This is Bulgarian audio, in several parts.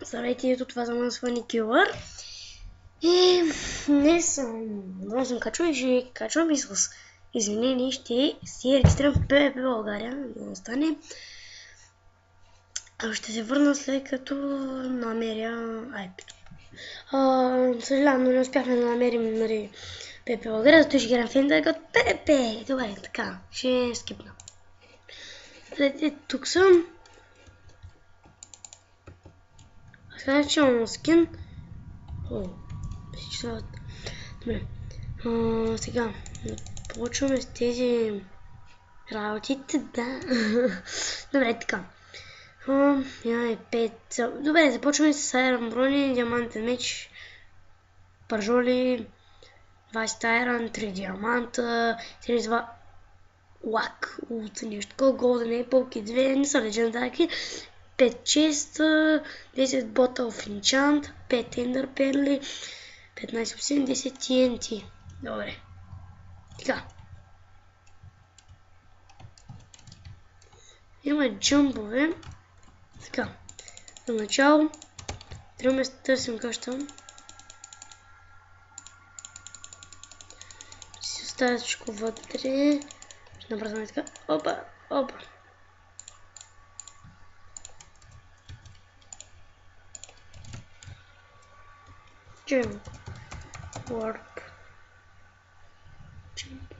Здравейте, ето това за мен с Funny Killer. И днес съм качвал и ще качвам и с извинение ще си регистрирам PvP България, да не стане. Ще се върна след като намеря IP-то. Съжалявам, но не успяхме да намерим PvP България, зато ще играем в един като PvP. Добре, така, ще скипна. Тук съм. Сега че имам скин. Добре. Сега почваме с тези работите, да. Добре, така. Имаме 5. Добре, започваме с Iron Брони, Диамантен меч, Пържоли, 20 Iron, 3 Диаманта, 32 лак, нещо такова, Golden Apple, 2, не са легендарки, 5 честа, 10 Bottle of Enchant, 5 Ender Perli, 15 обсидиан, 10 TNT. Добре. Така. Има джампове. Така. За начало трябва да търсим къща. Ще си оставя всичко вътре. Ще направим така. Опа, опа. Jump. Warp. Jump.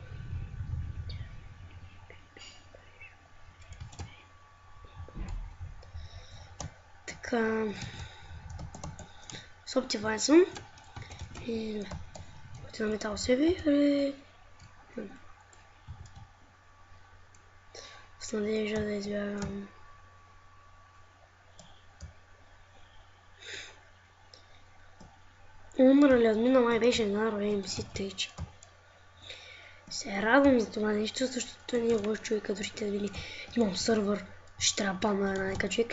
Така. Соптивай съм. И отивам метал себе. С надежда да избягам. Умрали админа май беше на RMC Tech. Се радвам за това нещо, защото не е лош човек, като ще види. Имам сървър, ще трябва пана на някакъв човек.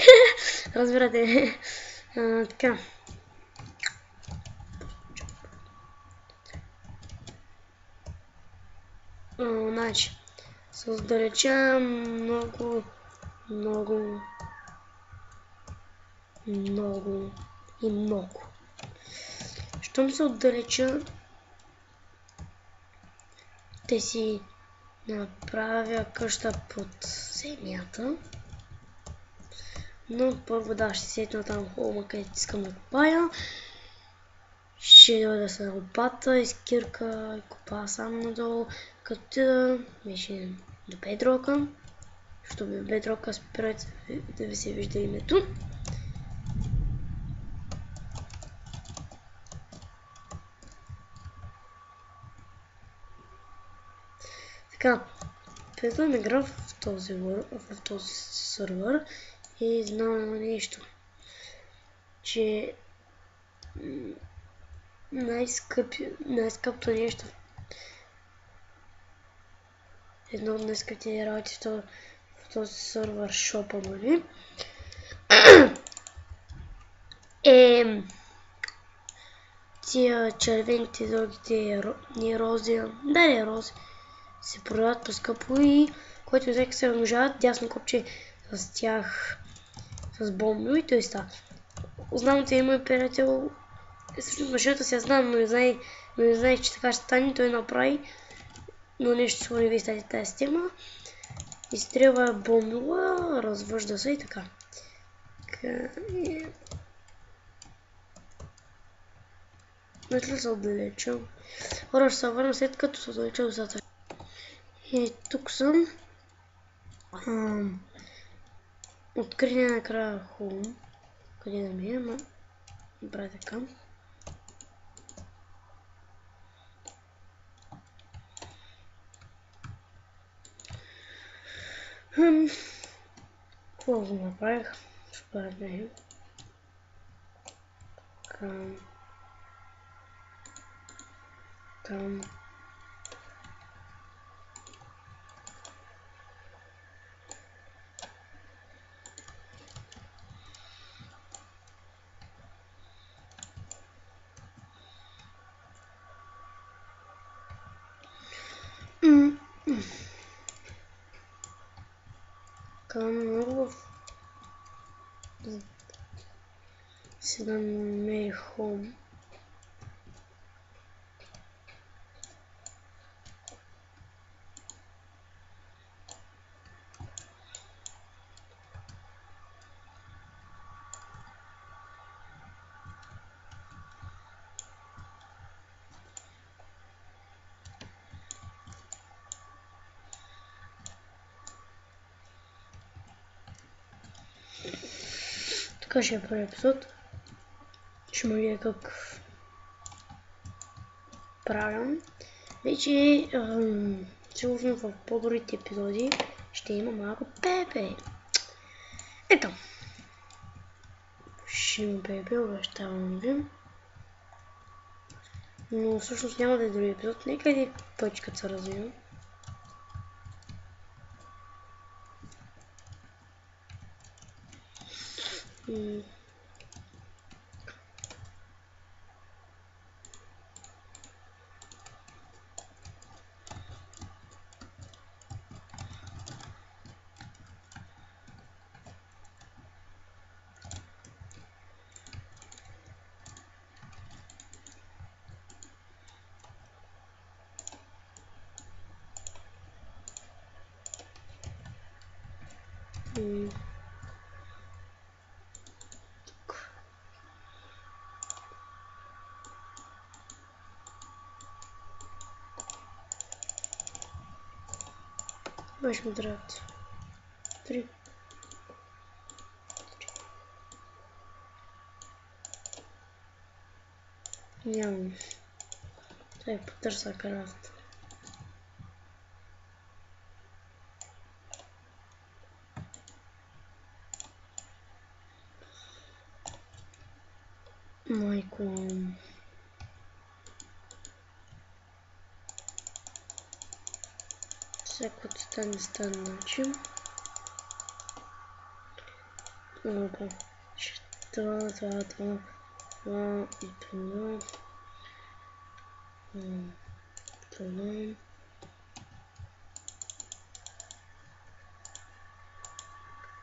Разбирате. Така. Значи, се отдалеча много и много. Щом се отдалеча, ще си направя къща под земята. Но първо да, ще сетна там холма, където искам да копая. Ще дойда с лопата, изкирка, копая сам надолу, като беше до бедрока. Защото в бедрока спирайте да ви се вижда името. Така, влезам игра в този сървър и знам нещо, че най-скъпто нещо, едно от най-скъпите работи в този сървър шопа, нали, тия червените, другите не рози, да рози, се продават по-скъпо и който всеки се размножават, дясно копче с тях с бомби и той става. Знам, че има приятел, всъщност машината си я знам, но не знаех, че така ще стане, той направи, но нещо сигурно ви стане тази система. Изстрелва бомбила, развъжда се и така. Мисля се отдалеча. Хора, ще се върна след като се отдалеча достатъчно. И тук съм. Открия накрая хум. Къде да ми е, ма направя така. Какво го направих? Според мен. Там. Много си намерих хом. Така ще е първи епизод. Ще му видя как правям. Вече сигурно в по-добрите епизоди ще има малко Пепе. Ето. Ще има Пепе, обещавам ви. Но всъщност няма да е други епизод. Нека и пъчката се развива. Беше ми трябват 3. Нямам. Трябва потърся крафт. Майко. Всяко стане начин. Опа. Това и това. Това.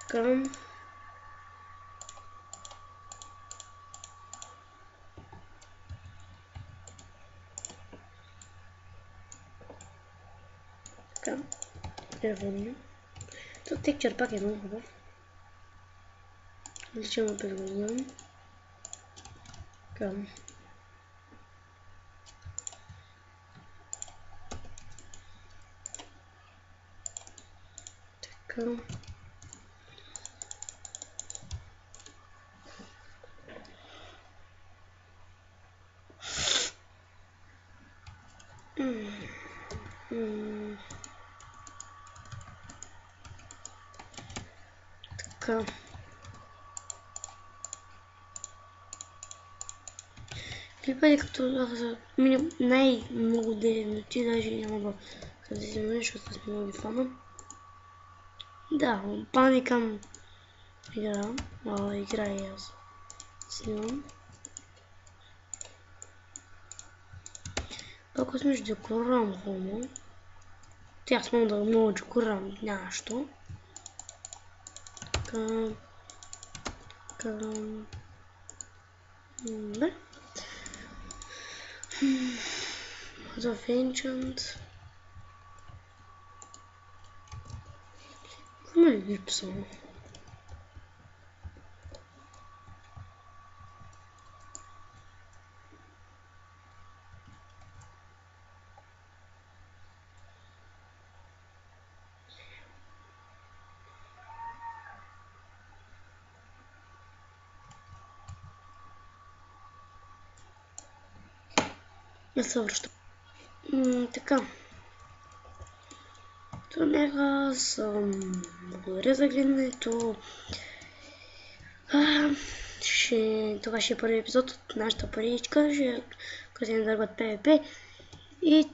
Към. Така. Превърнем. Тут текчър пак е много хубав. Лично го предлагам. Към. Така. Така. Клипа, като най-много 9 минути, даже няма да се минути, защото сме много фана. Да, паникам игра, игра и аз снимам. Ако сме ще декорирам хомо, тях сме да много декорирам нещо. Да. За Ancient. Какво ме липсва? Не се връщам. Така. То нека съм благодаря за гледането. Това ще е първи епизод от нашата паричка, като се надърват PvP. И